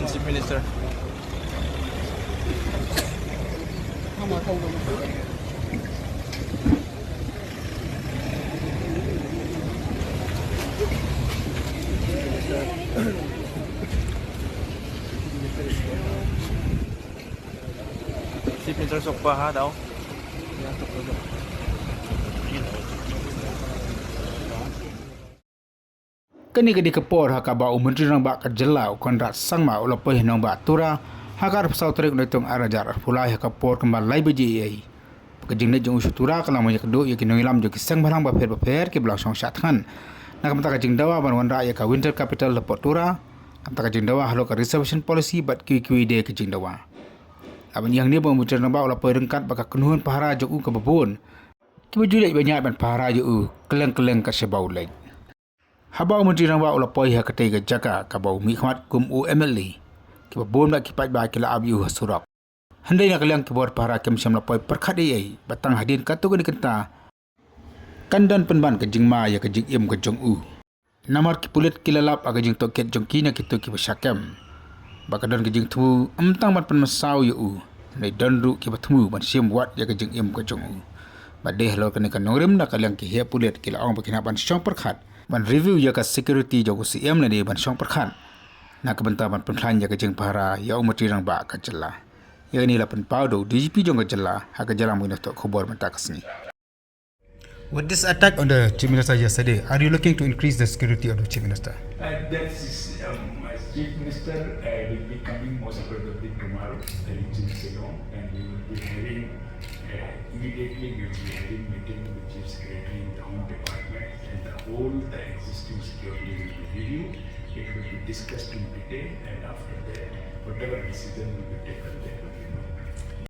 Chief Minister. Chief Minister sok pa ha daw. Kini kedi kepor hakaba Menteri nang bak kejelau konrat sangma ulapoi nang bak tura hakar pesau terik naitung arajar pulai hakapor kembal lai beji ai. Pekejing ne jong usutura kalau mo yakdo yakin ngilam jo kisang balang baper ke belang song syathan. Nak mata kajing dawa ban wan ya ka winter capital lepot tura. Mata kajing dawa halo ka reservation policy bat kiwi de kajing dawa. Aban yang ni Menteri nang bak ulapoi rengkat baka kenuhun pahara jo ke bebun. Kibujulek banyak ban pahara jo keleng-keleng ka sebau lai. Habau Menteri nang bak ulapoi ha ketiga jaga kabau mikmat kum UMLE. Kiba bom nak kipat ba kila abiu surak. Handai nak kaliang kibor para kem syam lapoi perkhat ai batang hadin katu ke dikenta. Kandan penban ke jingma ya ke jing im ke jong u. Namar ki pulit kilalap aga jing toket jong kina kitu ki basakam. Bakadan ke jing tu amtang ban pen masau yu u. Nei danru ki batmu ban sim wat ya ke jing im ke jong u. Badeh lo kene kan nongrim nak kaliang ki he pulit kila ong bakina ban syong perkhat. Ban review ya ka security jogo CM na di ban syong perkhan. Na kebentar ban penhlan ya ka jeng para ya Menteri nang ba ka jela. Ya ni la pen paudo DGP jong ka jela ha ka jela mo tok khobor mata kasni. With this attack on the Chief Minister yesterday, are you looking to increase the security of the Chief Minister? My Chief Minister will be coming most probably tomorrow, reaching Ceylon, and we will be having immediately we will be having meeting with the Chief Secretary in the Home Department, and the existing security will be reviewed. It will be discussed in detail, and after that, whatever decision will be taken there.